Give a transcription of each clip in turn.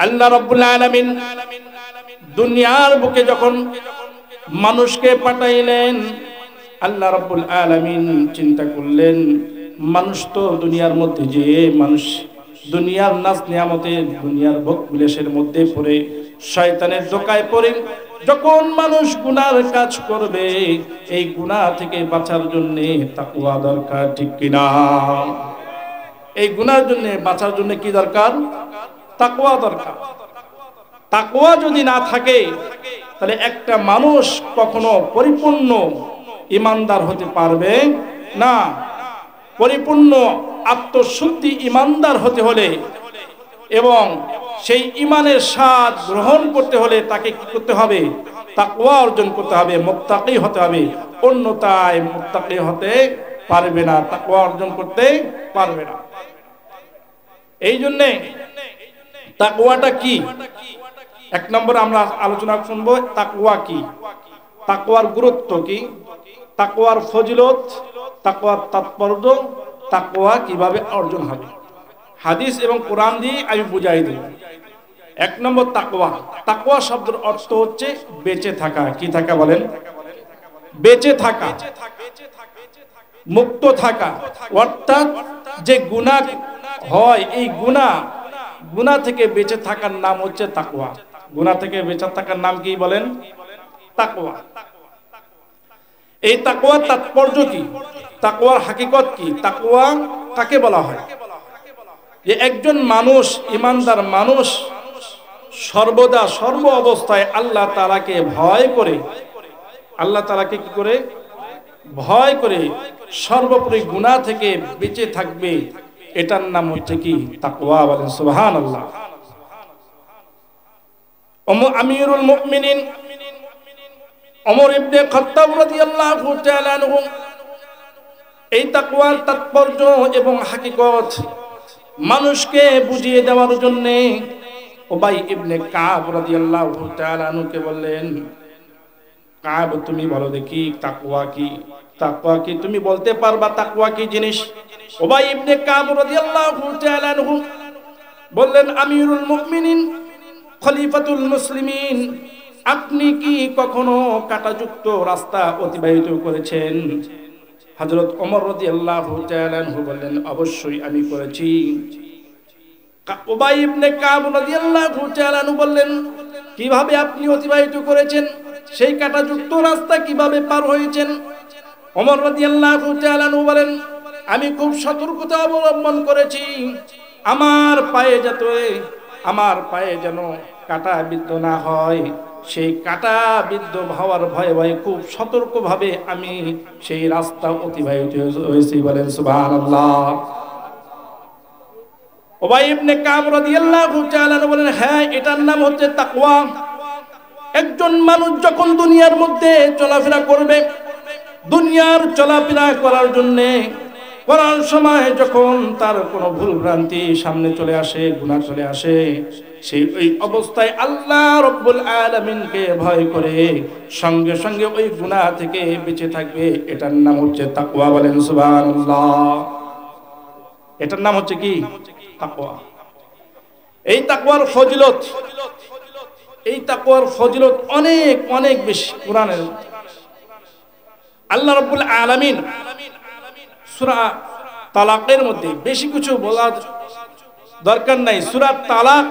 আল্লাহ রাব্বুল আলামিন দুনিয়ার বুকে যখন মানুষকে পাঠাইলেন, আল্লাহ রাব্বুল আলামিন চিন্তা করলেন মানুষ তো দুনিয়ার মধ্যে যে মানুষ দুনিয়ার নাজ নিয়ামতে দুনিয়ার ভোগ বিলাসের মধ্যে পড়ে শয়তানের ধোঁকায় পড়ে যখন মানুষ গুনার কাজ করবে, এই গুনাহ থেকে বাঁচার জন্য তাকওয়া দরকার, ঠিক কিনা? এই গুনার জন্য বাঁচার জন্য কি দরকার? তাকওয়া দরকার। তাকওয়া যদি না থাকে তাহলে একটা মানুষ কখনো পরিপূর্ণ ঈমানদার হতে পারবে না। পরিপূর্ণ আত্মশুদ্ধি ঈমানদার হতে হলে এবং সেই ঈমানের স্বাদ গ্রহণ করতে হলে তাকে কি করতে হবে? তাকওয়া অর্জন করতে হবে, মুত্তাকি হতে হবে। অন্যথায় মুত্তাকি হতে পারবে না, তাকওয়া অর্জন করতে পারবে না। এই জন্যে তাকওয়াটা কি? এক নম্বরে আমরা আলোচনা শুনবো তাকওয়া কি, তাকওয়ার গুরুত্ব কি, তাকওয়ার ফজিলত, তাকওয়ার তাৎপর্য, তাকওয়া কিভাবে অর্জন হবে। হাদিস এবং কোরআন দিয়ে আমি বুঝাই দেব। এক নম্বর তাকওয়া। তাকওয়া শব্দের অর্থ হচ্ছে বেঁচে থাকা। কি থাকা বলেন? বেঁচে থাকা, মুক্ত থাকা। অর্থাৎ যে গুনাহ হয় এই গুনাহ থেকে বেঁচে থাকার নাম হচ্ছে তাকওয়া। গুনাহ থেকে বেঁচে থাকার নাম কি বলেন? তাকওয়া। এই তাকওয়ার তাৎপর্য কি? তাকওয়ার হাকিকত কি? তাকওয়া কাকে বলা হয়? যে একজন মানুষ, ঈমানদার মানুষ সর্বদা সর্ব অবস্থায় আল্লাহ তাআলাকে ভয় করে, আল্লাহ তাআলাকে কি করে? ভয় করে সর্বোপরি গুনাহ থেকে বেঁচে থাকবে। এটার নাম হচ্ছে কি? তাকওয়া। বলেন সুবহানাল্লাহ। আমিরুল মুমিনিন ওমর ইবনে খাত্তাব রাদিয়াল্লাহু তাআলা আনহু এই তাকওয়ার তাৎপর্য এবং হাকিকত মানুষকে বুঝিয়ে দেওয়ার জন্য উবাই ইবনে কাব রাদিয়াল্লাহু তাআলা আনহুকে বললেন, কাব তুমি বলো দেখি তাকওয়া কি? তাকওয়া কি তুমি বলতে পারবা? তাকওয়া কি জিনিস? উবাই ইবনে কাব রাদিয়াল্লাহু তাআলা আনহু বললেন, আমিরুল মুমিনিন, খলিফাতুল মুসলিমিন, আপনি কি কখনো কাঁটাযুক্ত রাস্তা অতিবাহিত করেছেন? হযরত ওমর রাদিয়াল্লাহু তাআলা আনহু বললেন, অবশ্যই আমি করেছি। উবাই ইবনে কাব রাদিয়াল্লাহু তাআলা আনহু বললেন, কিভাবে আপনি অতিবাহিত করেছেন? সেই কাঁটাযুক্ত রাস্তা কিভাবে পার হয়েছেন? ওমর রাদিয়াল্লাহু তাআলা আনহু বলেন, আমি খুব সতর্কতা অবলম্বন করেছি। আমার পায়ে যেন কাঁটা বিদ্ধ না হয়। সেই কাঁটা বিদ্ধ হওয়ার ভয়ে ভয়ে খুব সতর্কভাবে আমি সেই রাস্তা অতিবাহিত হয়েছি। বলেন সুবহানাল্লাহ। উবাই ইবনে কাব রাদিয়াল্লাহু তাআলা বলেন, হ্যাঁ, এটার নাম হচ্ছে তাকওয়া। একজন মানুষ যখন দুনিয়ার মধ্যে চলাফেরা করবে, দুনিয়ার চলাফেরা করার জন্যে করার সময় যখন তার কোনো ভুল ভ্রান্তি সামনে চলে আসে, গুনাহ চলে আসে, সেই ওই অবস্থায় আল্লাহ রাব্বুল আলামিনকে ভয় করে সঙ্গে সঙ্গে ওই গুনাহ থেকে বেঁচে থাকবে। এটার নাম হচ্ছে তাকওয়া। বলেন সুবহানাল্লাহ। এটার নাম হচ্ছে কি? তাকওয়া। এই তাকওয়ার ফজিলত, এই তাকওয়ার ফজিলত অনেক অনেক বেশি। কোরআনের আল্লাহ রাব্বুল আলামিন সূরা তালাকের মধ্যে, বেশি কিছু বলার দরকার নাই, সূরা তালাক,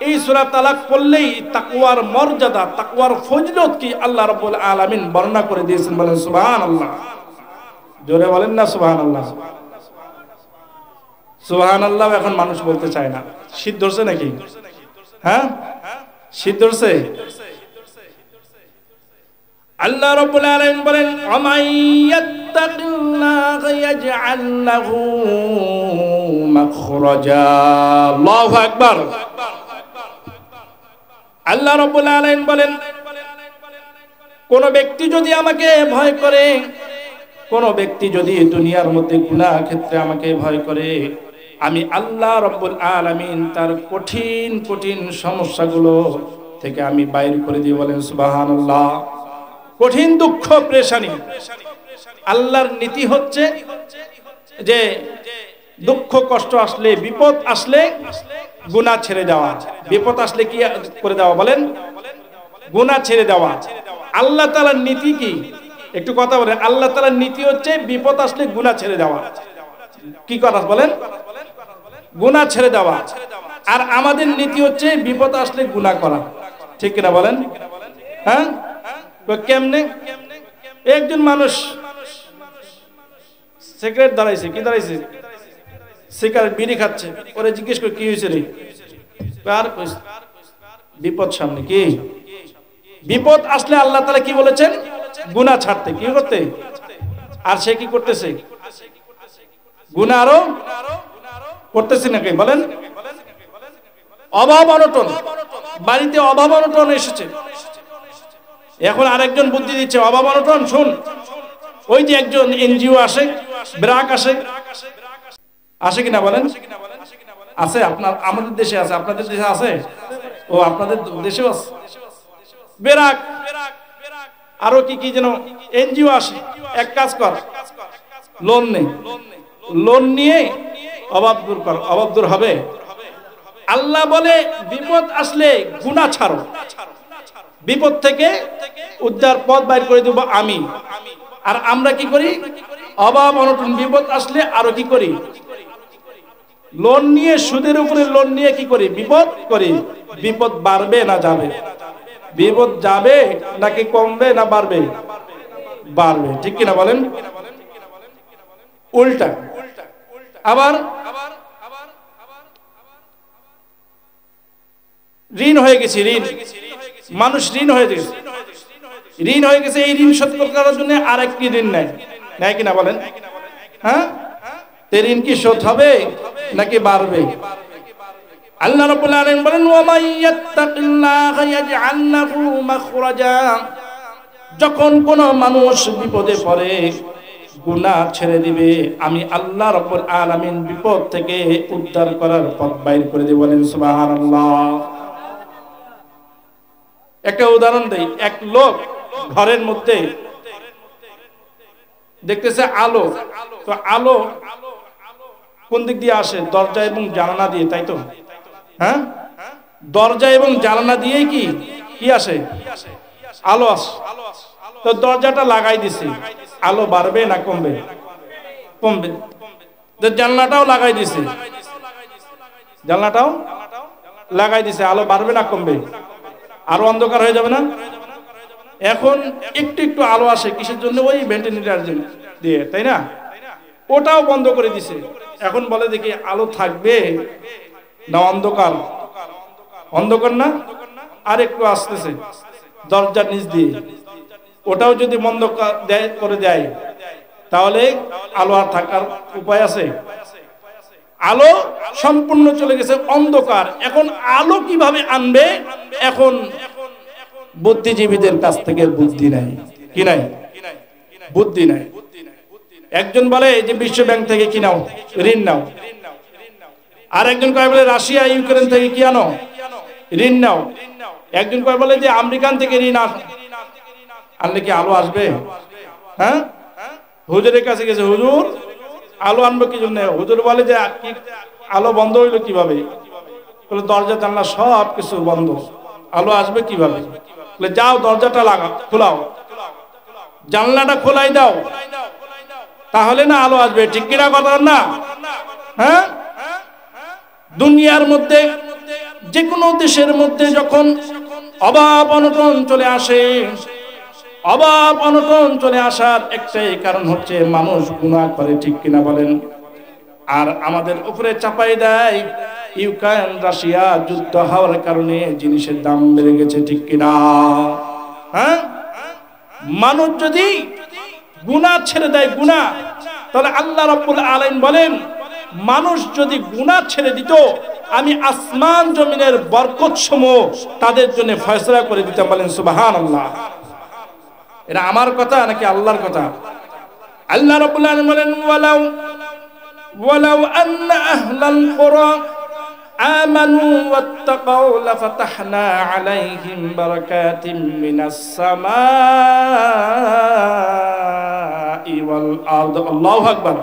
এই সূরা তালাক পড়লেই তাকওয়ার মর্যাদা, তাকওয়ার ফজিলত কি আল্লাহ রাব্বুল আলামিন বর্ণনা করে দিয়েছেন। বলেন সুবহানাল্লাহ। জোরে বলেন না সুবহানাল্লাহ। সুবহানাল্লাহ এখন মানুষ বলতে চায় না। শীত ধরছে নাকি? হ্যাঁ, শীত ধরছে। আল্লাহ রাব্বুল আলামিন বলেন, আমাইয়াত্তাকিল্লাহা ইয়াজআল লাহু মাখরাজা। আল্লাহু আকবার। আল্লাহ রাব্বুল আলামিন বলেন, কোন ব্যক্তি যদি আমাকে ভয় করে, কোন ব্যক্তি যদি দুনিয়ার মধ্যে গুনাহ ক্ষেত্রে আমাকে ভয় করে, আমি আল্লাহ রাব্বুল আলামিন তার কঠিন কঠিন সমস্যাগুলো থেকে আমি বাইর করে দিই। বলেন সুবহানাল্লাহ। কঠিন দুঃখ পেরেশানি, আল্লাহর নীতি হচ্ছে যে দুঃখ কষ্ট আসলে বিপদ আসলে গুনাহ ছেড়ে দেওয়া। বিপদ আসলে কি করে দেওয়া বলেন? গুনাহ ছেড়ে দেওয়া। আল্লাহ তাআলার নীতি কি? একটু কথা বলেন। আল্লাহ তাআলার নীতি হচ্ছে বিপদ আসলে গুনাহ ছেড়ে দেওয়া। কি কথা বলেন? গুনাহ ছেড়ে দেওয়া। আর আমাদের নীতি হচ্ছে বিপদ আসলে গুনাহ করা। ঠিক কিনা বলেন? হ্যাঁ, কেমনে? একজন মানুষ সিগারেট দাঁড়াইছে, কি দাঁড়াইছে? সিগারেট বিড়ি খাচ্ছে। ওরে জিজ্ঞেস করে কি হয়েছে রে? আর বিপদ সামনে। কি বিপদ আসলে আল্লাহ তাআলা কি বলেছেন? গুনাহ ছাড়তে। কি করতে? আর সে কি করতেছে? গুনাহ আরো করতেছে নাকি বলেন? অভাব অনটন, বাড়িতে অভাব অনটন এসেছে। এখন আরেকজন বুদ্ধি দিচ্ছে, অভাব অনটন শুন, ওই যে একজন এনজিও আসে, ব্র্যাক আসে, আসে কিনা বলেন? আছে। আপনার আমাদের দেশে আছে, আপনাদের দেশে আছে? ও আপনাদের দেশেও আছে ব্র্যাক। আরো কি কি যেন এনজিও আসে। এক কাজ কর, লোন নে, লোন নিয়ে অভাব দূর কর। অভাব দূর হবে। আল্লাহ বলে বিপদ আসলে গুনাহ ছাড়ো, বিপদ থেকে উদ্ধার পথ বাইর করে দেব আমি। আর আমরা কি করি? অভাব অনটন বিপদ আসলে আরো কি করি? লোন নিয়ে, সুদের উপরে লোন নিয়ে কি করি? বিপদ করি। বিপদ বাড়বে না যাবে? বিপদ যাবে নাকি কমবে না বাড়বে? বাড়বে। ঠিক কিনা বলেন? উল্টা। আবার ঋণ হয়ে গেছে, ঋণ, মানুষ ঋণ হয়ে গেছে, ঋণ হয়ে গেছে। এই ঋণ শোধ করার জন্য আরেকটি ঋণ নেয়, নেয় কিনা বলেন? হ্যাঁ, তে ঋণ কি শোধ হবে নাকি বাড়বে? আল্লাহ রাব্বুল আলামিন বলেন, ওয়া মাইয়াত্তাকিল্লাহা ইয়াজআল লাহু মাখরাজা। যখন কোন মানুষ বিপদে পড়ে, গুনাহ ছেড়ে দিবে, আমি আল্লাহ রাব্বুল আলামিন বিপদ থেকে উদ্ধার করার পথ বাইর করে দেব। বলেন সুবহানাল্লাহ। একটা উদাহরণ দেই। এক লোক ঘরের মধ্যে দেখতেছে আলো, তো আলো কোন দিক দিয়ে আসে? দরজা এবং জানালা দিয়ে, তাই তো? হ্যাঁ, দরজা এবং জানালা দিয়ে কি কি আসে? আলো আসে। তো দরজাটা লাগাই দিছে, আলো বাড়বে না কমবে? কমবে। তো জানলাটাও লাগাই দিছে, জানলাটাও লাগাই দিছে, আলো বাড়বে না কমবে? আরো অন্ধকার হয়ে যাবে না? এখন একটু একটু আলো আসে, কিসের জন্য? ওই ভেন্টিলেটর দিয়ে, তাই না? ওটাও বন্ধ করে দিছে। এখন বলে দেখি আলো থাকবে না অন্ধকার? অন্ধকার না? আর একটু আসতেছে দরজার নিচ দিয়ে, ওটাও যদি বন্ধ করে দেয় তাহলে আলো আর থাকার উপায় আছে? আলো সম্পূর্ণ চলে গেছে, অন্ধকার। এখন আলো কিভাবে আনবে? এখন বুদ্ধিজীবীদের কাছ থেকে বুদ্ধি নাই। কি নাই? বুদ্ধি নাই। একজন বলে যে বিশ্ব ব্যাংক থেকে কি নাও, ঋণ নাও। আর একজন কয় বলে রাশিয়া ইউক্রেন থেকে কি আনো, ঋণ নাও। একজন কয় বলে যে আমেরিকান থেকে ঋণ আনলে কি আলো আসবে? হ্যাঁ, হুজুরের কাছে গেছে, হুজুর আলো আনবো কি জন্য? হুজুর বলে যে আলো বন্ধ হইলো কিভাবে? বলে দরজা জানলা সব কিছু বন্ধ, আলো আসবে কিভাবে? বলে যাও দরজাটা খোলাও, জানলাটা খোলাই দাও, তাহলে না আলো আসবে। ঠিক কিনা কথা না? হ্যাঁ, দুনিয়ার মধ্যে যে কোনো দেশের মধ্যে যখন অভাব অনটন চলে আসে, অভাব অনটন চলে আসার একটাই কারণ হচ্ছে মানুষ গুনাহ করে। ঠিক কিনা বলেন? আর আমাদের উপরে চাপাই দেয় ইউক্রেন রাশিয়া যুদ্ধ হওয়ার কারণে জিনিসের দাম বেড়ে গেছে। ঠিক কিনা? হ্যাঁ, মানুষ যদি গুনাহ ছেড়ে দেয়, গুনাহ, তাহলে আল্লাহ রাব্বুল আলামিন বলেন মানুষ যদি গুনাহ ছেড়ে দিত, আমি আসমান জমিনের বরকত সমূহ তাদের জন্য ফয়সালা করে দিতাম। বলেন সুবহানাল্লাহ। এটা আমার কথা নাকি আল্লাহর কথা? আল্লাহ রাব্বুল আলামিন বলেন, ওয়ালাউ আন্না আহলাল কুরা আমানু ওয়াত্তাকাউ লাফাতাহনা আলাইহিম বারাকাতিম মিনাস সামাই ওয়াল আরদ। আল্লাহু আকবার।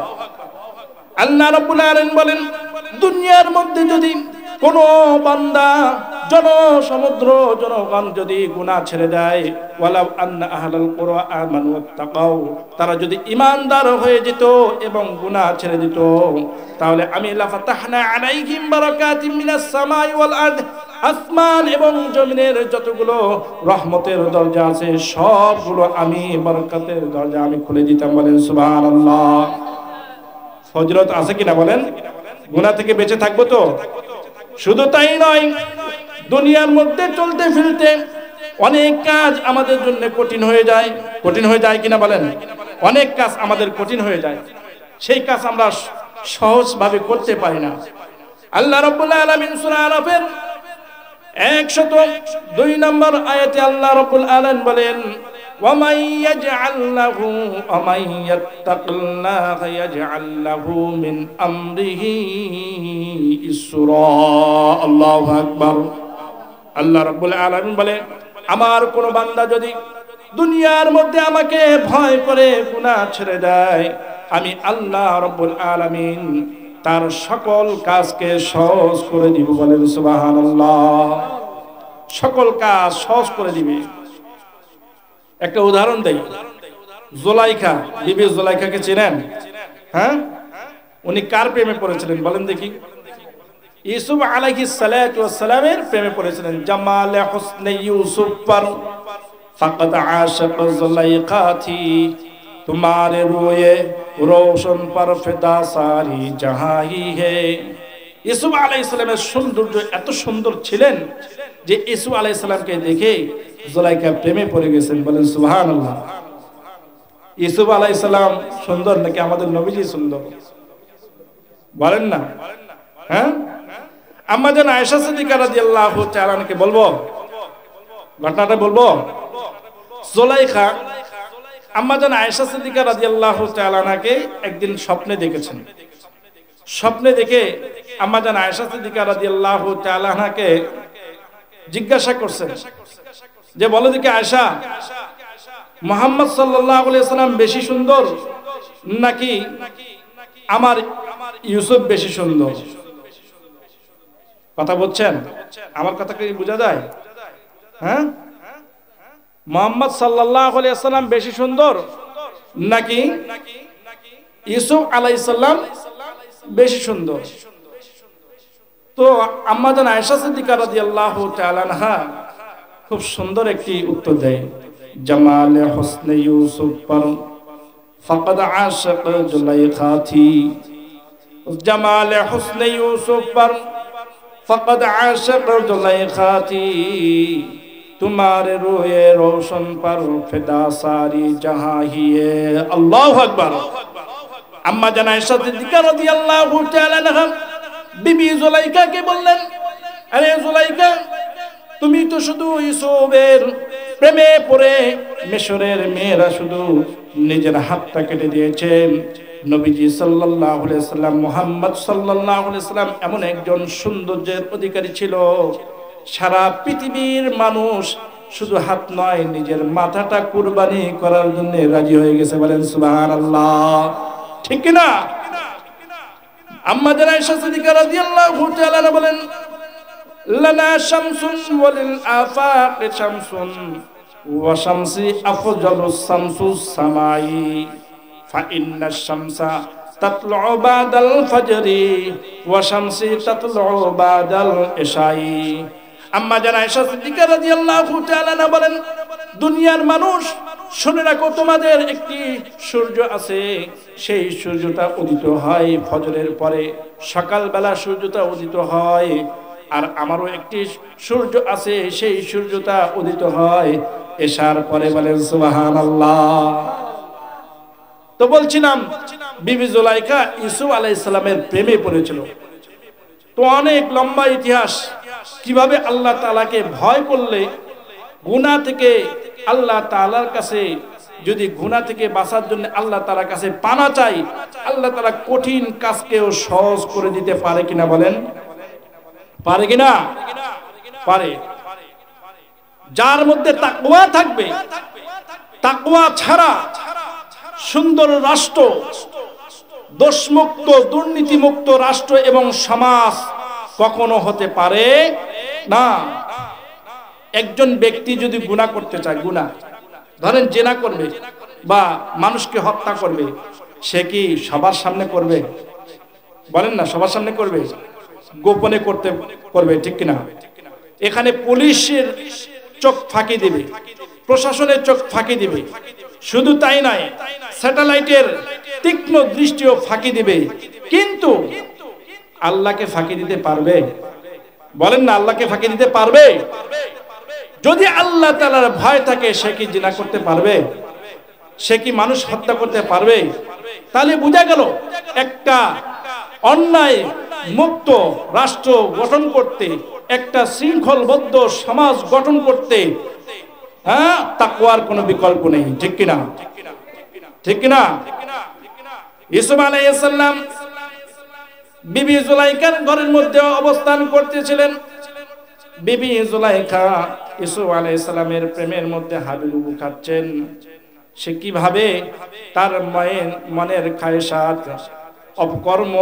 আল্লাহ রাব্বুল আলামিন বলেন দুনিয়ার মধ্যে যদি কোন বান্দা সমুদ্র জনগণ যদি গুনাহ ছেড়ে দেয়, ওয়ালাউ আন্না আহলাল কুরা আমানু ওয়াত্তাকাউ, তারা যদি ঈমানদার হয়ে যেত এবং গুনাহ ছেড়ে দিত, তাহলে আমি লাফাতাহনা আলাইহিম বারাকাতিম মিনাস সামাই ওয়াল আরদ, আসমান এবং জমিনের যতগুলো রহমতের দরজা আছে সবগুলো আমি বরকতের দরজা আমি খুলে দিতাম। বলেন সুবহানাল্লাহ। ফজিলত আছে কিনা বলেন? গুনাহ থেকে বেঁচে থাকবো তো? শুধু তাই নয়, দুনিয়ার মধ্যে চলতে ফিরতে অনেক কাজ আমাদের জন্য কঠিন হয়ে যায়। কঠিন হয়ে যায় কিনা বলেন? অনেক কাজ আমাদের কঠিন হয়ে যায়, সেই কাজ আমরা সহজভাবে করতে পারি না। আল্লাহ রাব্বুল আলামিন সূরা আরাফের 102 নম্বর আয়াতে আল্লাহ রাব্বুল আলামিন বলেন وَمَن يَجْعَل لَّهُ وَمَن يَتَّقِ اللَّهَ يَجْعَل لَّهُ مِنْ أَمْرِهِ يُسْرًا। আল্লাহু আকবার। আল্লাহ রাব্বুল আলামিন বলে আমার কোন বান্দা যদি দুনিয়ার মধ্যে আমাকে ভয় করে গুনাহ ছেড়ে দেয়, আমি আল্লাহ রাব্বুল আলামিন তার সকল কাজকে সহজ করে দিব। বলেন সুবহানাল্লাহ। সকল কাজ সহজ করে দিবে। একটা উদাহরণ দেই, জুলাইখা, বিবি জুলাইখাকে চেনেন? হ্যাঁ, উনি কার প্রেমে পড়েছিলেন বলেন দেখি? ইউসুফ আলাইহিস সালাতু ওয়াস সালামের প্রেমে পড়েছিলেন। জামালে হুসনে ইউসুফ पर फकत आशिक जुलैखा थी, तुम्हारे रोए रोशन पर फिदा सारी जहां ही है। ইউসুফ আলাইহিস সালামের সৌন্দর্য এত সুন্দর ছিলেন যে ইউসুফ আলাইহিস সালামকে দেখে জুলাইখা প্রেমে পড়ে গেছেন। বলেন সুবহানাল্লাহ। ইউসুফ আলাইহিস সালাম সুন্দর নাকি আমাদের নবীজি সুন্দর? বলেন না? হ্যাঁ, আম্মা জান আয়েশা সিদ্দিকা রাদিয়াল্লাহু তাআলা আনহাকে বলবো, ঘটনাটা বলবো। জুলাইখা আম্মা জান আয়েশা সিদ্দিকা রাদিয়াল্লাহু তাআলা আনহাকে একদিন স্বপ্নে দেখেছেন। স্বপ্নে দেখে আম্মা জান আয়েশা সিদ্দিকা রাদিয়াল্লাহু তাআলা আনহাকে জিজ্ঞাসা করছেন যে বলো দেখি আয়েশা, মুহাম্মদ সাল্লাল্লাহু আলাইহি ওয়াসাল্লাম বেশি সুন্দর নাকি আমার ইউসুফ বেশি সুন্দর? কথা বলছেন? আমার কথা কি বোঝা যায়? হ্যাঁ, মুহাম্মদ সাল্লাল্লাহু আলাইহি ওয়াসাল্লাম বেশি সুন্দর নাকি ইউসুফ আলাইহিস সালাম বেশি সুন্দর? তো আম্মা জান আয়েশা সিদ্দিকা রাদিয়াল্লাহু তাআলা আনহা খুব সুন্দর একটি উত্তর দেয়, জামালে হুসনে ইউসুফ पर फकद आशिक जुलैखा थी, জামালে হুসনে ইউসুফ पर फकद आशिक जुलैखा थी, तुम्हारे रोए रोशन पर फिदा सारी जहां ही है। अल्लाहु আকবার। আম্মা জান আয়েশা সিদ্দিকা রাদিয়াল্লাহু তাআলা আনহা বিবি জুলাইখাকে বললেন, আরে জুলাইখা, তুমি তো শুধু ইউসুফের প্রেমে পড়ে মিশরের মেয়েরা শুধু নিজের হাতটা কেটে দিয়েছেন। নবীজি সাল্লাল্লাহু আলাইহি সাল্লাম, মুহাম্মদ সাল্লাল্লাহু আলাইহি সাল্লাম এমন একজন সৌন্দর্যের অধিকারী ছিল, সারা পৃথিবীর মানুষ শুধু হাত নয় নিজের মাথাটা কুরবানি করার জন্য রাজি হয়ে গেছে। বলেন সুবহানাল্লাহ। ঠিক কি না? আম্মা জান আয়েশা সিদ্দিকা রাদিয়াল্লাহু তাআলা আনহা বলেন, লানা শামসুন ওয়ালিল আফাক শামসুন ওয়া শামসি আফজালুস শামসুস সামাই ফা ইন্নাশ শামসা তাতলু বাদাল ফজরি ওয়া শামসি তাতলু বাদাল ইশাই। আম্মা জান আয়েশা সিদ্দিকা রাদিয়াল্লাহু তাআলা আনহা বলেন, দুনিয়ার মানুষ শুনে রাখো, তোমাদের একটি সূর্য আছে, সেই সূর্যটা উদিত হয় ফজরের পরে, সকালবেলা সূর্যটা উদিত হয়। আর আমারও একটি সূর্য আছে, সেই সূর্যটা উদিত হয় এশার পরে। বলেন সুবহানাল্লাহ। তো বলছিলাম বিবি জুলাইখা ইউসুফ আলাইহিস সালামের প্রেমে পড়েছিল। তো অনেক লম্বা ইতিহাস, কিভাবে আল্লাহ তাআলাকে ভয় করলে গুনাহ থেকে আল্লাহ তাআলার কাছে, যদি গুনাহ থেকে বাঁচার জন্য আল্লাহ তাআলার কাছে পানা চাই, আল্লাহ তাআলা কঠিন কাজকেও সহজ করে দিতে পারে কিনা বলেন? পারে কিনা? পারে। যার মধ্যে তাকওয়া থাকবে, তাকওয়া ছাড়া সুন্দর রাষ্ট্র দোষমুক্ত দুর্নীতিমুক্ত রাষ্ট্র এবং সমাজ কখনো হতে পারে না। একজন ব্যক্তি যদি গুনাহ করতে চায়, গুনাহ ধরেন জেনা করবে বা মানুষকে হত্যা করবে, সে কি সবার সামনে করবে? বলেন না, সবার সামনে করবে? গোপনে করবে, ঠিক কিনা? এখানে পুলিশের চোখ ফাঁকি দিবে, প্রশাসনের চোখ ফাঁকি দিবে, শুধু তাই নয়, স্যাটেলাইটের তীক্ষ্ণ দৃষ্টিও ফাঁকি দিবে, কিন্তু আল্লাহকে ফাঁকি দিতে পারবে? বলেন না, আল্লাহকে ফাঁকি দিতে পারবে? যদি আল্লাহ তাআলার ভয় থাকে, সে কি জিনা করতে পারবে? সে কি মানুষ হত্যা করতে পারবে? তাহলে বোঝা গেল একটা অন্যায় মুক্ত রাষ্ট্র গঠন করতে, একটা শৃঙ্খলবদ্ধ সমাজ গঠন করতে তাকওয়ার কোনো বিকল্প নেই, ঠিক কিনা? ঠিক কিনা? ইউসুফ আলাইহিস সালাম বিবি জুলাইখার ঘরের মধ্যে অবস্থান করতেছিলেন। বিবি জুলাইখা ইউসুফ আলাইহিস সালামের প্রেমের মধ্যে হাবিলুবু খাচ্ছেন। সে কিভাবে তার মনের খায়সাত অপকর্ম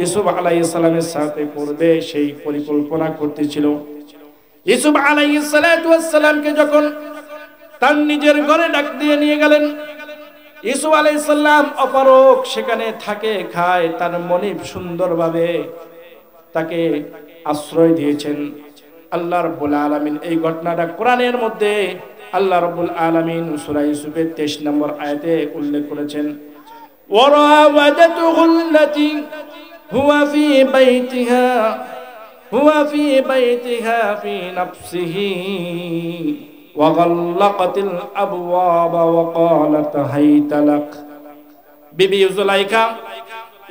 ইউসুফ আলাইহিস সালামের সাথে করবে সেই পরিকল্পনা করতেছিল। ইউসুফ আলাইহিস সালামকে যখন তার নিজের ঘরে ডাক দিয়ে নিয়ে গেলেন, ইউসুফ আলাইহিস সালাম অপারক সেখানে থাকে, খায়, তার মনিব সুন্দরভাবে তাকে আশ্রয় দিয়েছেন। আল্লাহ রাব্বুল আলামিন এই ঘটনাটা কোরআনের মধ্যে আল্লাহ রাব্বুল আলামিন সূরা ইউসুফের 23 নম্বর আয়াতে উল্লেখ করেছেন, ওয়ারাওয়াদাতুহু আল্লাতী হুয়া ফি বাইতিহা ফি নাফসিহি ওয়া গাল্লাকাতিল আবওয়াবা ওয়া ক্বালাত হাইতা লাক। বিবি জুলাইখা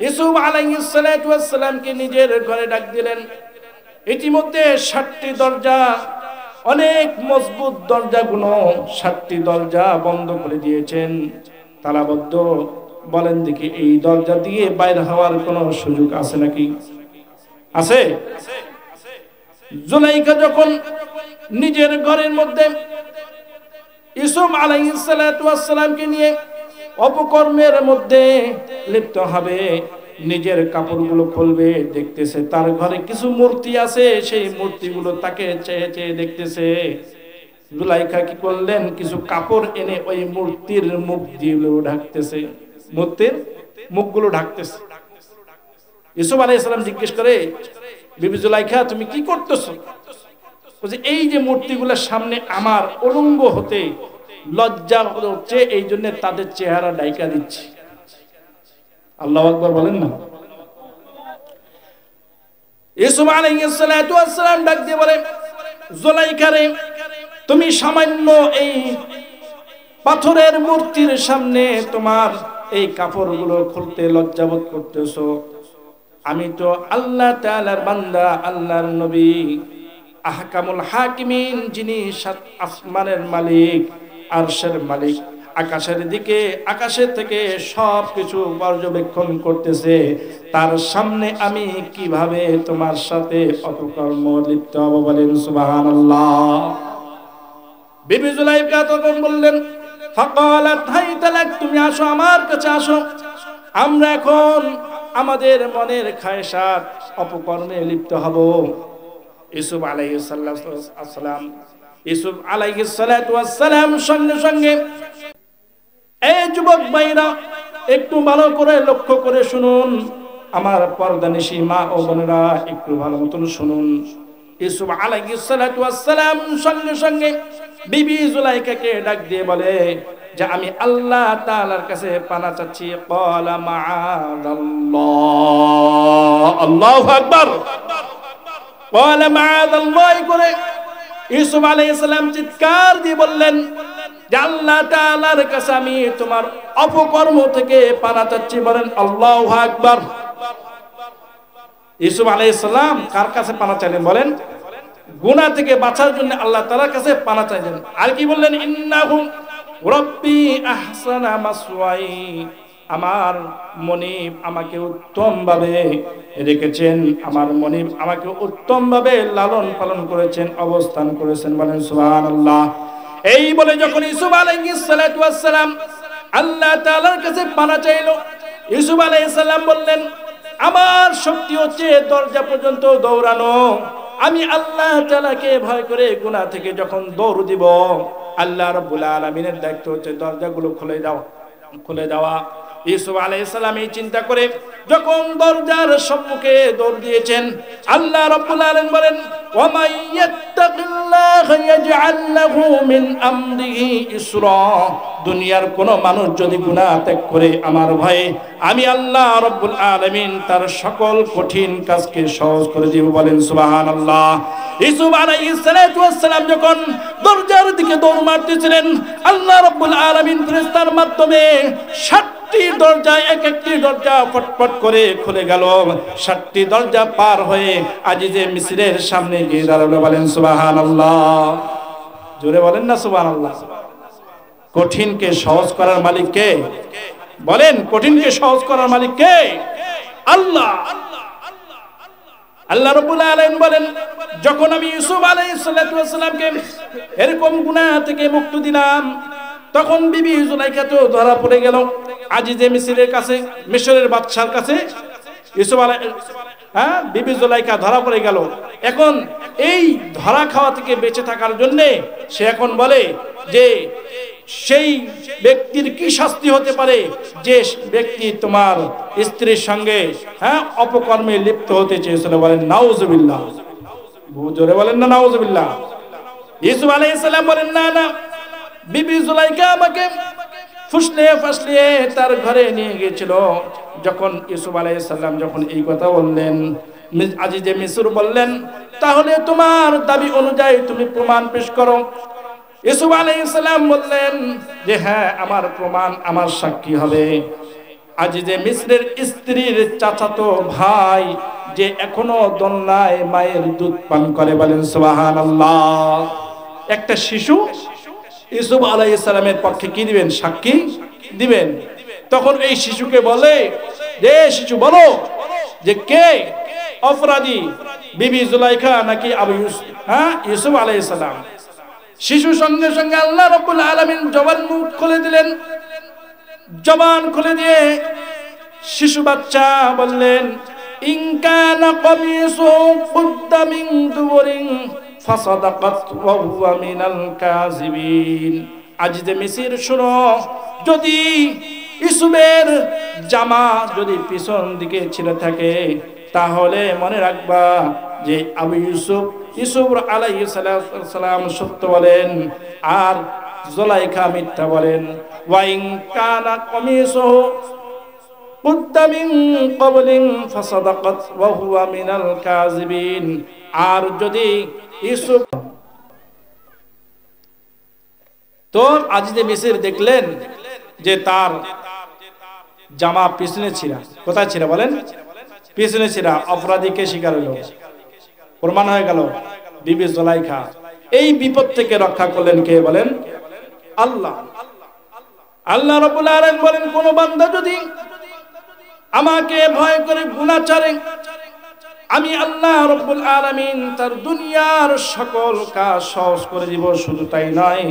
ইউসুফ আলাইহিস সালামকে নিজের ঘরে ডাক দিলেন। ইতিমধ্যে 7টি দরজা, অনেক মজবুত দরজাগুলো 7টি দরজা বন্ধ করে দিয়েছেন, তালাবদ্ধ। বলেন দেখি, এই দরজা দিয়ে বাইরে হওয়ার কোনো সুযোগ আছে নাকি? আছে? জুলাইখা যখন নিজের ঘরের মধ্যে ইউসুফ আলাইহিস সালামকে নিয়ে অপকর্মের মধ্যে লিপ্ত হবে, নিজের কাপড়গুলো খুলবে, দেখতেছে তার ঘরে কিছু মূর্তি আছে, সেই মূর্তিগুলো তাকে চেয়ে চেয়ে দেখতেছে। জুলাইখা কি করলেন, কিছু কাপড় এনে ওই মূর্তির মুখগুলো ঢাকতেছে, মূর্তির মুখগুলো ঢাকতেছে। ইউসুফ আলাইহিস সালাম জিজ্ঞেস করে, বিবি জুলাইখা তুমি কি করতেছো? বলছে, এই যে মূর্তিগুলোর সামনে আমার উলঙ্গ হতে লজ্জা হচ্ছে, এই জন্য তাদের চেহারা ঢাকা দিচ্ছি। আল্লাহু আকবার বলেন না। ইউসুফ আলাইহিস সালাম ডাক দিয়ে বলে, জুলাইখা রে, তুমি সামান্য এই পাথরের মূর্তির সামনে তোমার এই কাপড়গুলো খুলতে লজ্জাবোধ করতেছো। আমি তো আল্লাহ তাআলার বান্দা, আল্লাহর নবী, আহকামুল হাকিমিন, যিনি 7 আসমানের মালিক, আরশের মালিক, আকাশের দিকে, আকাশের থেকে সবকিছু পর্যবেক্ষণ করতেছে, তার সামনে আমি কিভাবে তোমার সাথে অপকর্ম লিপ্ত হব? বলেন সুবহানাল্লাহ। বিবি জুলাইখা তখন বললেন, ফাকালাত হাইতা লাক, তুমি আসো, আমার কাছে আসো, আমরা এখন আমাদের মনের খায়সাত অপকর্মে লিপ্ত হব। ইউসুফ আলাইহিস সালাম সঙ্গে সঙ্গে, এই যুবক ভাইরা একটু ভালো করে লক্ষ্য করে শুনুন, আমার পর্দানিশী মা ও বোনেরা একটু ভালো মতন শুনুন। ইউসুফ আলাইহিস সালাম সঙ্গে সঙ্গে বিবি জুলাইখাকে ডাক দিয়ে বলে যে আমি আল্লাহ তাআলার কাছে পানা চাচ্ছি। ক্বালা মাআযাল্লাহ, আল্লাহু আকবার। ক্বালা মাআযাল্লাহ করে ইউসুফ আলাইহিস সালাম চিৎকার দিয়ে বললেন যে আল্লাহ তাআলার কাছে আমি তোমার অপকর্ম থেকে পানা চাচ্ছি। বলেন আল্লাহু আকবার। ইউসুফ আলাইহিস সালাম কার কাছে পানা চাইলেন? বলেন, গুনাহ থেকে বাঁচার জন্য আল্লাহ তাআলার কাছে পানা চাইলেন। আর কি বললেন? ইন্নাহু রাব্বি আহসানা মাসওয়াই, আমার মনিব আমাকে উত্তম ভাবে রেখেছেন, আমার মনিব আমাকে উত্তম ভাবে লালন পালন করেছেন, অবস্থান করেছেন। বলেন সুবহানাল্লাহ। এই বলে যখন ইউসুফ আলাইহিস সালাম আল্লাহ তাআলার কাছে পানা চাইল, ইউসুফ আলাইহিস সালাম বললেন, আমার শক্তি হচ্ছে দরজা পর্যন্ত দৌড়ানো। আমি আল্লাহ তাআলাকে ভয় করে গুনাহ থেকে যখন দৌড় দিব, আল্লাহ রাব্বুল আলামিনের দায়িত্ব হচ্ছে দরজাগুলো খুলে দেওয়া। ইউসুফ আলাইহিস সালাম এই চিন্তা করে যখন দরজার সম্মুখে দৌড় দিয়েছেন, আল্লাহ রাব্বুল আলামিন বলেন, ওয়া মাইয়াত্তাকিল্লাহা ইয়াজআল লাহু মিন আমরিহি ইসরা। দুনিয়ার কোন মানুষ যদি গুনাহ ত্যাগ করে আমার ভয়ে, আমি আল্লাহ রাব্বুল আলামিন তার সকল কঠিন কাজকে সহজ করে দিব। বলেন সুবহানাল্লাহ। ইউসুফ আলাইহিস সালাতু ওয়াস সালাম যখন দরজার দিকে দৌড় মারতেছিলেন, আল্লাহ রাব্বুল আলামিন ফেরেশতার মাধ্যমে 7টি দরজা, এক একটি দরজা ফটফট করে খুলে গেল। 7টি দরজা পার হয়ে আজিজে মিসরের সামনে গিয়ে দাঁড়ালো। বলেন সুবহানাল্লাহ। জোরে বলেন না সুবহানাল্লাহ। কঠিনকে সহজ করার মালিক কে? বলেন, কঠিনকে সহজ করার মালিক কে? আল্লাহ। আল্লাহ রাব্বুল আলামিন বলেন, যখন আমি ইউসুফ আলাইহিস সালাতু ওয়াস সালামকে এরকম গুনাহ থেকে মুক্তি দিলাম, তখন বিবি জুলাইখা তো ধরা পড়ে গেল আজিজে মিসরের কাছে, মিশরের বাদশার কাছে। ইউসুফ বিবি জুলাইখা ধরা পড়ে গেল। এখন এই ধরা খাওয়া থেকে বেঁচে থাকার জন্য সে এখন বলে যে সেই ব্যক্তির কি শাস্তি হতে পারে যে ব্যক্তি তোমার স্ত্রীর সঙ্গে অপকর্মে লিপ্ত হতে চেয়েছিল। বলেন নাউজুবিল্লাহ। জোরে বলেন না নাউজুবিল্লাহ। ইউসুফ আলাইহিস সালাম বলেন, না না, বিবি জুলাইখা আমাকে ফুসলিয়ে তার ঘরে নিয়ে গিয়েছিল। যখন ইউসুফ আলাইহিস সালাম যখন এই কথা বললেন, আজিজে মিসর বললেন, তাহলে তোমার দাবি অনুযায়ী তুমি প্রমাণ পেশ করো। ইউসুফ আলাইহিস সালাম বললেন যে হ্যাঁ, আমার প্রমাণ, আমার সাক্ষী হবে আজিজে মিসরের স্ত্রীর চাচাতো ভাই যে এখনো দোলনায় মায়ের দুধ পান করে। বলেন সুবহানাল্লাহ। একটা শিশু ইউসুফ আলাইহিস সালামের পক্ষে কি দিবেন? সাক্ষী দিবেন। তখন এই শিশুকে বলে যে শিশু বলো যে কে অপরাধী, বিবি জুলাইখা নাকি আবু ইউসুফ? ইউসুফ আলাইহিস সালাম। শিশু সঙ্গে সঙ্গে আল্লাহ রাব্বুল আলামিন জবান মুখ খুলে দিলেন। জবান খুলে দিয়ে শিশু বাচ্চা বললেন, ইন কানা কামিসু কুদ্দা মিন দুবুরিন ফাসাদাকাত ওয়া হুয়া মিনাল কাযিবিন। আজিজে মিসর শুনো, যদি ইউসুফের জামা যদি পিছন দিকে ছিঁড়ে থাকে, তাহলে মনে রাখবা যে আবু ইউসুফ আলাইহিস সালাম সত্য বলেন আর জুলাইখা মিথ্যা বলেন। ওয়া ইন কানা কামিসুহু কুদ্দা মিন ক্বাবলিন ফাসাদাকাত ওয়া হুয়া মিনাল কাযিবিন। আর যদি ইউসুফ তো আজিজে মিসর দেখলেন যে তার জামা পিছনে ছিঁড়া। কোথায় ছিঁড়া? বলেন পিছনে ছিঁড়া। অপরাধীকে স্বীকার হলো, প্রমাণ হয়ে গেল বিবি জুলাইখা। এই বিপদ থেকে রক্ষা করলেন কে? বলেন আল্লাহ। আল্লাহ রাব্বুল আলামিন বলেন, কোন বান্দা যদি আমাকে ভয় করে গুনাহ ছাড়ে, আমি আল্লাহ রাব্বুল আলামিন তার দুনিয়ার সকল কাজ সহজ করে দিব। শুধু তাই নয়,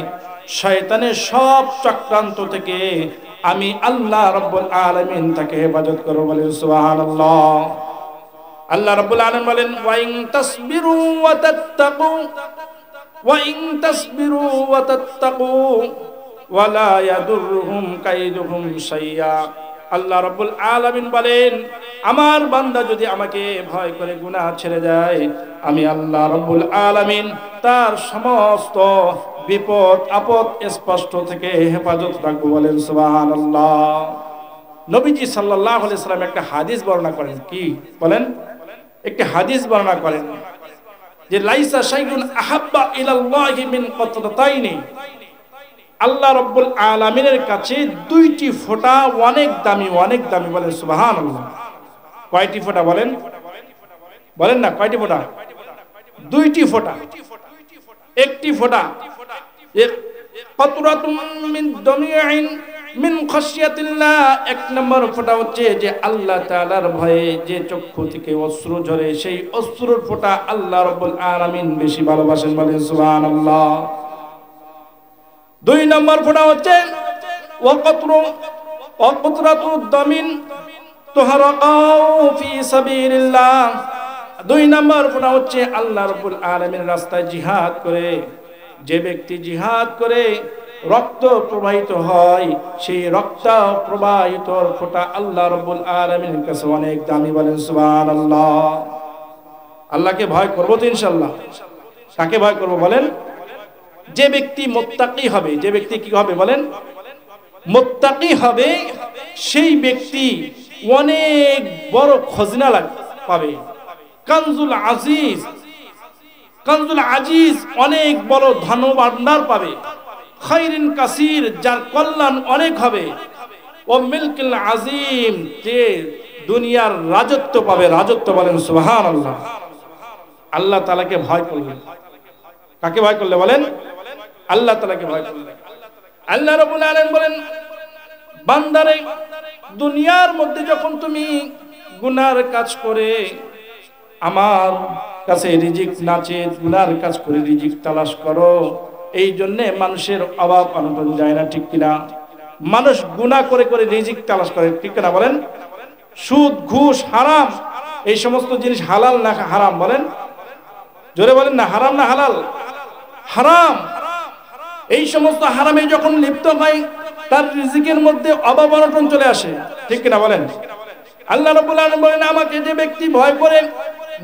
শয়তানের সব চক্রান্ত থেকে আমি আল্লাহ রাব্বুল আলামিন তাকে হেফাজত করব। বলেন সুবহানাল্লাহ। আল্লাহ রাব্বুল আলামিন বলেন, ওয়া ইন তাসবিরু ওয়া তাত্তাকু ওয়া লা ইয়াদুররুহুম কাইদুহুম শাইয়া। আল্লাহ রাব্বুল আলামিন বলেন, আমার বান্দা যদি আমাকে ভয় করে গুনাহ ছেড়ে যায়, আমি আল্লাহ রাব্বুল আলামিন তার সমস্ত বিপদ আপদ স্পষ্ট থেকে হেফাজত রাখবো। বলেন সুবহানাল্লাহ। নবীজি সাল্লাল্লাহু আলাইহি সাল্লাম একটা হাদিস বর্ণনা করেন। কি বলেন? একটি হাদিস বর্ণনা করেন যে লাইসা শাইউন আহাব্বা ইলাল্লাহি মিন কতরাতাইনি। আল্লাহ রাব্বুল আলামিনের কাছে দুইটি ফোঁটা অনেক দামি, অনেক দামি। বলেন সুবহানাল্লাহ। কয়টি ফোঁটা? বলেন বলেন না, কয়টি ফোঁটা? দুইটি ফোঁটা। একটি ফোঁটা কতরাতুম মিন দামিইন মিন খাশিয়াতিল্লাহ। এক নম্বর ফোঁটা হচ্ছে যে আল্লাহ তাআলার ভয়ে যে চক্ষু থেকে অশ্রু ঝরে, সেই অশ্রুর ফোঁটা আল্লাহ রাব্বুল আলামিন বেশি ভালোবাসেন। বলেন সুবহানাল্লাহ। দুই নম্বর ফোঁটা হচ্ছে ওয়াকতরাতু দামিন তুহারাকাউ ফি সাবিলিল্লাহ। 2 নম্বর গুনাহ হচ্ছে আল্লাহ রাব্বুল আলামিনের রাস্তায় জিহাদ করে। যে ব্যক্তি জিহাদ করে রক্ত প্রবাহিত হয়, সেই রক্ত প্রবাহিত ফোঁটা আল্লাহ রাব্বুল আলামিনের কাছে অনেক দামি। বলেন সুবহানাল্লাহ। আল্লাহকে ভয় করব তো ইনশাআল্লাহ। কাকে ভয় করব বলেন? যে ব্যক্তি মুত্তাকি হবে। যে ব্যক্তি কি হবে বলেন? মুত্তাকি হবে। সেই ব্যক্তি অনেক বড় খজনা পাবে। কানজুল আজিজ, কানজুল আজিজ অনেক বড় ধন ভান্ডার পাবে। খায়রিন কাসির, যার কল্যাণ অনেক হবে। ও মিলকুল আজিম, যে দুনিয়ার রাজত্ব পাবে। রাজত্ব। বলেন সুবহানাল্লাহ। আল্লাহ তাআলাকে ভয় করলে, কাকে ভয় করলে বলেন? আল্লাহ তাআলাকে ভয় করলে। আল্লাহ রাব্বুল আলামিন বলেন, বান্দারে দুনিয়ার মধ্যে যখন তুমি গুনার কাজ করে আমার কাছে রিজিক না চেয়ে গুনার কাজ করে রিজিক তালাশ করো, এই জন্যে মানুষের অভাব অনটন যায় না, ঠিক কিনা? মানুষ গুনাহ করে করে রিজিক তালাশ করে, ঠিক কিনা বলেন? সুদ, ঘুষ, হারাম, এই সমস্ত জিনিস হালাল না হারাম বলেন? জোরে বলেন না, হারাম না হালাল? হারাম। এই সমস্ত হারামে যখন লিপ্ত হয় তার রিজিকের মধ্যে অভাব অনটন চলে আসে, ঠিক কিনা বলেন? আল্লাহ রাব্বুল আলামিন বলেন, আমাকে যে ব্যক্তি ভয় করে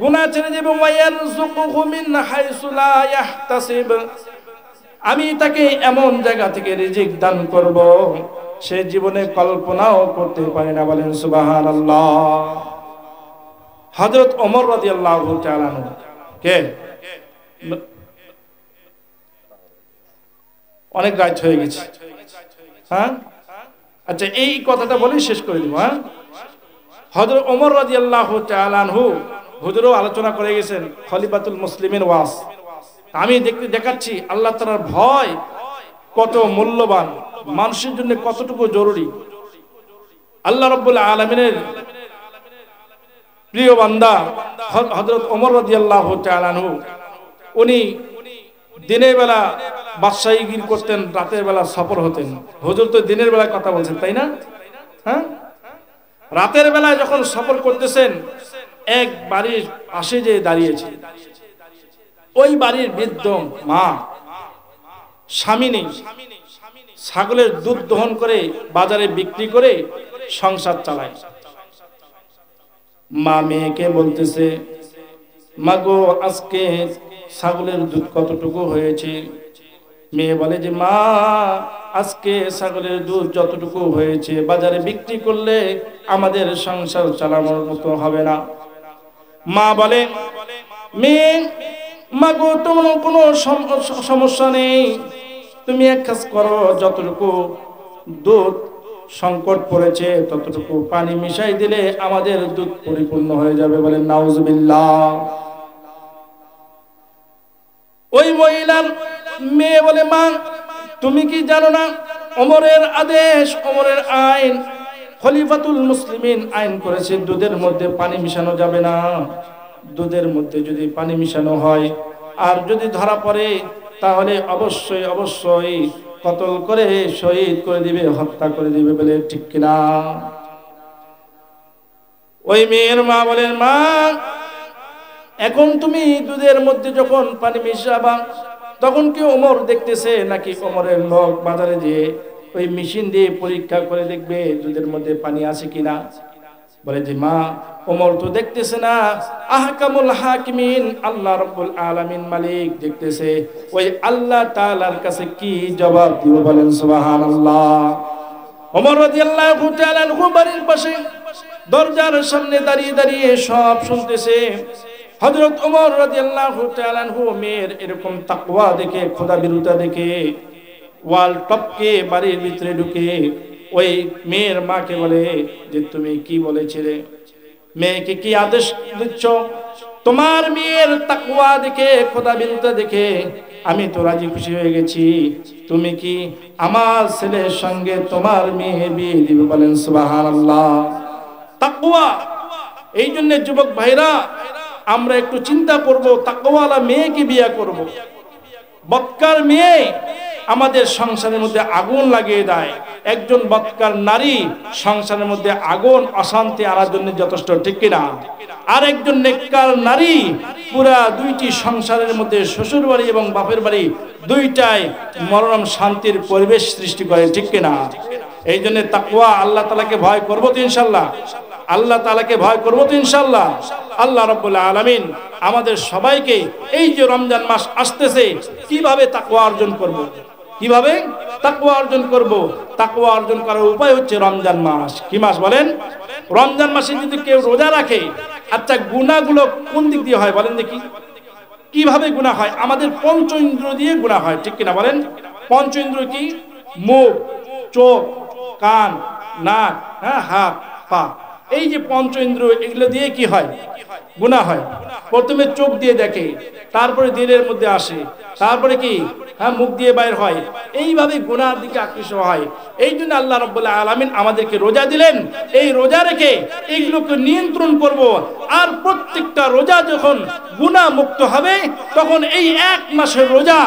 গুনাহ ছেড়ে দেবে, ওয়ায়ারযুকুহু মিন হাইসু লা ইয়াহতাসিব, আমি তাকে এমন জায়গা থেকে রিজিক দান করব সে জীবনে কল্পনাও করতে পারে না। বলেন সুবহানাল্লাহ। হযরত ওমর রাদিয়াল্লাহু তাআলা আনহু কে? অনেক রাত হয়ে গেছে, হ্যাঁ? আচ্ছা, এই কথাটা বলে শেষ করে দিব। হ্যাঁ, হযরত ওমর রাদিয়াল্লাহু তাআলা আনহু, হুজুরও আলোচনা করে গেছেন খলিফাতুল মুসলিমিন ওয়াস। আমি দেখাচ্ছি আল্লাহ তাআলার ভয় কত মূল্যবান, মানুষের জন্য কতটুকু জরুরি। আল্লাহ রাব্বুল আলামিনের প্রিয় বান্দা হযরত ওমর রাদিয়াল্লাহু তাআলা আনহু, উনি দিনের বেলা বাদশাহীগিরি করতেন, রাতের বেলা সফর হতেন। হুজুর তো দিনের বেলায় কথা বলছেন, তাই না? হ্যাঁ, রাতের বেলায় যখন সফর করতেছেন, এক বাড়ির পাশে যে দাঁড়িয়েছে, ওই বাড়ির বৃদ্ধ মা, স্বামী নেই, ছাগলের দুধ দহন করে বাজারে বিক্রি করে সংসার চালায়। মা মেয়েকে বলতেছে, মাগো আজকে ছাগলের দুধ কতটুকু হয়েছে? মেয়ে বলে যে, মা আজকে ছাগলের দুধ যতটুকু হয়েছে বাজারে বিক্রি করলে আমাদের সংসার চালানোর মতো হবে না। মা বলে, মেয়ে মাগো তোমার কোনো সমস্যা নেই, তুমি এক কাজ করো, যতটুকু দুধ সংকট পড়েছে ততটুকু পানি মিশাই দিলে আমাদের দুধ পরিপূর্ণ হয়ে যাবে। বলেন নাউজুবিল্লাহ। ওই মহিলার মেয়ে বলে, মা তুমি কি জানো না ওমরের আদেশ, ওমরের আইন, খলিফাতুল মুসলিমিন আইন করেছে দুধের মধ্যে পানি মিশানো যাবে না। দুধের মধ্যে যদি পানি মিশানো হয় আর যদি ধরা পড়ে তাহলে অবশ্যই অবশ্যই কতল করে শহীদ করে দিবে, হত্যা করে দিবে। বলে ঠিক কিনা? ওই মেয়ের মা বলেন, মা এখন তুমি দুধের মধ্যে যখন পানি মিশাবা তখন কি ওমর দেখতেছে নাকি ওমরের লোক বাজারে যেয়ে ওই মেশিন দিয়ে পরীক্ষা করে দেখবে দুধের মধ্যে পানি আছে কিনা? বলে যে, মা ওমর তো দেখতেছে না, আহকামুল হাকিমিন আল্লাহ রাব্বুল আলামিন মালিক দেখতেছে। ওই আল্লাহ তাআলার কাছে কি জবাব দিব? বলেন সুবহানাল্লাহ। ওমর রাদিয়াল্লাহু তাআলা আনহু বাড়ির পাশে দরজার সামনে দাঁড়িয়ে দাঁড়িয়ে সব শুনতেছে। হযরত ওমর রাদিয়াল্লাহু তাআলা আনহু মেয়ের এরকম তাকওয়া দেখে, খোদা বিরুতা দেখে, ওয়াল টপকে বাড়ির ভিতরে ঢুকে ওই মেয়ের মাকে বলে যে, তুমি কি বলেছিলে? মেয়েকে কি আদেশ দিচ্ছ? তোমার মেয়ের তাকওয়া দেখে, খোদা বিরুতা দেখে আমি তো রাজি খুশি হয়ে গেছি। তুমি কি আমার ছেলের সঙ্গে তোমার মেয়ে বিয়ে দিবে? বলেন সুবহানাল্লাহ। তাকওয়া। এই জন্য যুবক ভাইরা আমরা একটু চিন্তা করব, তাকওয়ালা মেয়েকে বিয়ে করব। বদকার মেয়ে আমাদের সংসারের মধ্যে আগুন লাগিয়ে দেয়। একজন বৎকার নারী সংসারের মধ্যে আগুন অশান্তি আনার জন্য যথেষ্ট, ঠিক কিনা? আর একজন নেককার নারী পুরা দুইটি সংসারের মধ্যে শ্বশুর বাড়ি এবং বাপের বাড়ি দুইটাই মনোরম শান্তির পরিবেশ সৃষ্টি করে, ঠিক কিনা? এই জন্য তাকওয়া, আল্লাহ তাআলাকে ভয় করব তো ইনশাআল্লাহ, আল্লাহ তাআলাকে ভয় করব তো ইনশাআল্লাহ। আল্লাহ রাব্বুল আলামিন আমাদের সবাইকে এই যে রমজান মাস আসতেছে কিভাবে তাকওয়া অর্জন করব, কিভাবে তাকওয়া অর্জন করব? তাকওয়া অর্জন করার উপায় হচ্ছে রমজান মাস। কি মাস বলেন? রমজান মাসে যদি কেউ রোজা রাখে, আচ্ছা গুনাহগুলো কোন দিক দিয়ে হয় বলেন দেখি? কিভাবে গুনাহ হয়? আমাদের পঞ্চ ইন্দ্র দিয়ে গুনাহ হয়, ঠিক কিনা বলেন? পঞ্চ ইন্দ্র কি? মুখ, চোখ, কান, নাক, হাত, পা। এই যে পঞ্চ ইন্দ্র, এগুলো দিয়ে কি হয়? গুনাহ হয়। প্রথমে চোখ দিয়ে দেখে, তারপরে দিলের মধ্যে আসে, তারপরে কি মুখ দিয়ে বাইর হয়। এইভাবে গুনাহর দিকে আকৃষ্ট হয়। এই জন্য আল্লাহ রাব্বুল আলামিন আমাদেরকে রোজা দিলেন। এই রোজা রেখে এইগুলোকে নিয়ন্ত্রণ করব। আর প্রত্যেকটা রোজা যখন গুনাহ মুক্ত হবে, তখন এই এক মাসের রোজা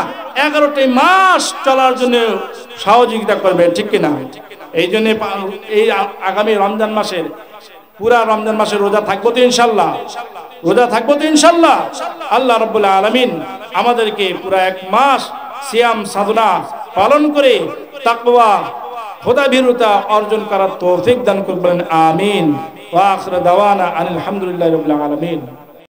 11টি মাস চলার জন্য সহযোগিতা করবে, ঠিক কিনা? এই জন্য এই আগামী রমজান মাসের, পুরা রমজান মাসের রোজা থাকবো তো ইনশাআল্লাহ, রোজা থাকবো তো ইনশাআল্লাহ। আল্লাহ রাব্বুল আলামিন আমাদেরকে পুরা এক মাস সিয়াম সাধনা পালন করে তাকওয়া, খোদাভীরুতা অর্জন করার তৌফিক দান করবেন, আমিন। ওয়া আখিরু দাওয়ানা আলহামদুলিল্লাহি রাব্বিল আলামিন।